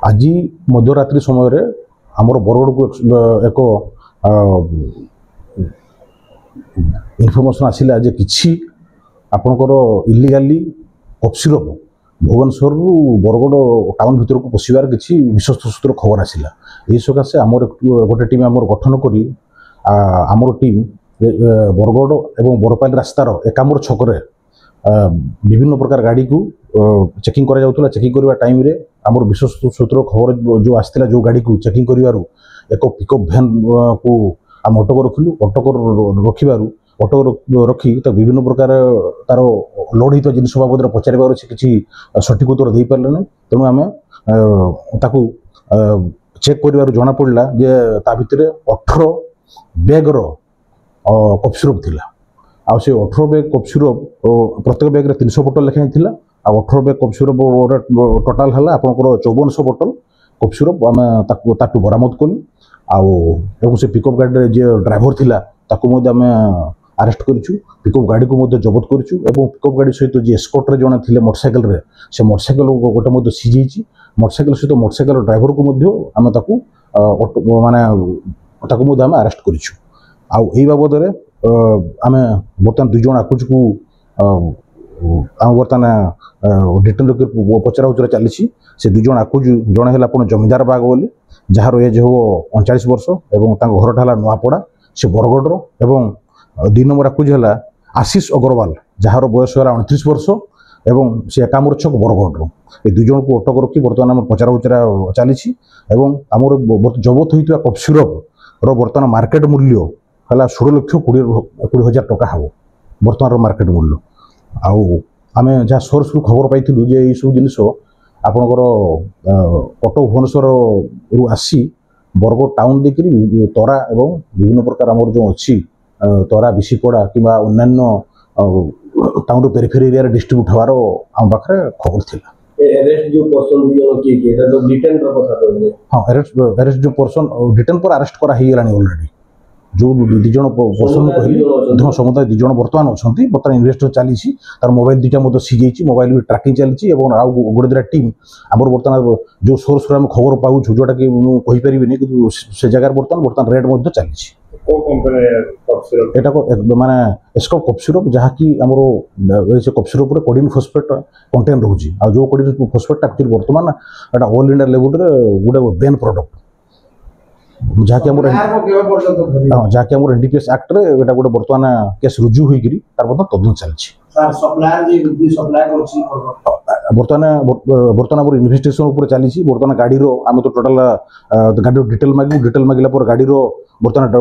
आज मध्यरात्रि समय आमर बरगढ़ को एक इनफर्मेशन आसिला जे किछि आपणकर illegally cough syrup Bhubaneswar Bargarh town भीतर को पशिबार किछि विश्वस्त सूत्र खबर आसिला। एही सकाशे आमर गोटे टीम आमर गठन करी आमर टीम बरगढ़ एवं बरपाली रास्तार एकामर छकरे विभिन्न प्रकार गाड़ी को चेकिंग करा जाउतला। चेकिंग करबा टाइम रे आमर विश्वस्त सूत्र खबर जो आसला जो गाड़ी को चेकिंग करिवारु एक पिकअप भैन को आम अटक रखिलु। अटक रखिबारु अटक रखी तो विभिन्न प्रकार तार लोड होता जिन बाबद पचार किसी सठिक उत्तर दे पारे ना। तेणु आम ताकू चेक कर जना पड़ा जे ता भितर 18 बैगर कफ सिरप थिला। आ से 18 बैग कफ सिरप प्रत्येक बैग रे 300 बोतल लेखाई थिला। आ 18 बैग कफ सिरप टोटाल है आपंकर 5400 बोतल कफ सिरप आम ताकू बरामद कलु। आउ से पिकअप गाड़ी जे ड्राइवर थिला ताकू आम अरेस्ट करूँ। पिकअप गाड़ी को जबत करूँ। पिकअप गाड़ी सहित जी एस्कॉर्ट रे जने थिले मोटरसाइकिल रे से मोटरसाइकिल गोटे सीज होती। मोटरसाइकिल सहित मोटरसाइकिल ड्राइवर को आम ताकू माने ताकू आम अरेस्ट करूँ। आई बाबद आम बर्तमान 2 जन आकुज को आम बर्तमान डिटेन पचरा उचरा चली। से 2 जन आकुज जड़े है आप जमींदार बाग बोली जार एज हो 39 वर्ष और घरटा है नुआपड़ा से बरगढ़ एवं 2 नंबर आकुज है आशीष अग्रवाल जार बयस है 29 वर्ष एवं से एकामर छक बरगढ़। ये 2 जन को अटक रखी बर्तमान आम पचरा उचरा चली। आमर जबत होता कफ सिरप बर्तमान मार्केट मूल्य है 16,20,000 टका हम बर्तमान मार्केट मूल्य। आम जहाँ सोर्स को खबर पाई जे ये सब जिनस आपणकर कटक भुवनेश्वर रु आसी बरगढ़ टाउन देखिए तरा एवं विभिन्न प्रकार आमर जो अच्छी तरा बिशीपड़ा कि अन्न्य टाउन पेरिफेरी एरिया डिस्ट्रीब्यूट हबार आम पाखे खबर थिला। हाँ अरेस्ट जो पर्सन डिटेन पर अरेस्ट करा ही गलानी ऑलरेडी जो 2 जन पर्सन कहली समुदाय 2 जन बर्तमान अच्छा बर्तमान इन्वेस्ट चली। तार मोबाइल 2टा सीज मोबाइल भी ट्राकिंग चली। गोटे 2टा टीम आमर बर्तमान जो सोर्स आम खबर पाऊँ जोटा कि मुझे कि से जगार बर्तमान रेट चली। एटा माने एस्कॉर्ट कफ सिरप जहाँकि आमर से cough syrup codeine phosphate contain रोचे। आ जो कोडिन फॉस्फेट एक्चुअली बर्तमान एटा ऑल इंडिया लेवल रे गोटे बैन प्रोडक्ट जहाँकि आम एनडीपीएस एक्ट रे एटा गोटे बर्तमान केस रुजु होगी तदन चलती। बर्तमान आम इन्वेस्टिगेशन उपर चली। बर्तमान गाड़ी आम तो टोटाल गाड़ी डिटेल मागिला पर गाड़ी बर्तमान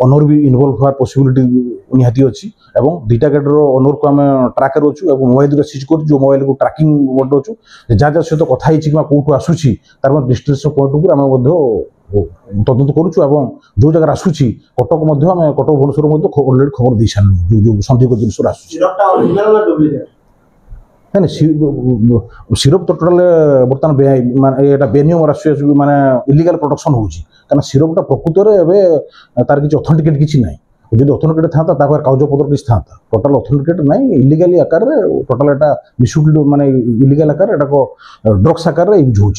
ओनर भी इनवॉल्व होवार पॉसिबिलिटी निहाती अच्छी। 2टा गाड़ी ओनर को आम ट्राक अच्छु मोबाइल सीज कर जो मोबाइल को ट्राकिंग मोड अच्छु जहाँ सहित कथा कौटू आसूसी तार डिस्टेंस पॉइंट आम तदंत करुँ। जो जगह आसूसी कटक कटक भुवनेश्वर ऑलरेडी खबर दे सारू जो संदिग्ध जिनस नहीं सिरप तो टोटाल बर्तमान ये बेनियम माने इलिगल प्रोडक्शन होना सिरपटा प्रकृत में तार किसी अथेंटिकेट किसी ना। जो अथेंटिकेट था कागज पत्र किसी था टोटाल अथेंटिकेट ना इलिगली आकार टोटाल मिसयूज माने इलिगल आकार ड्रग्स आकार यूज हो।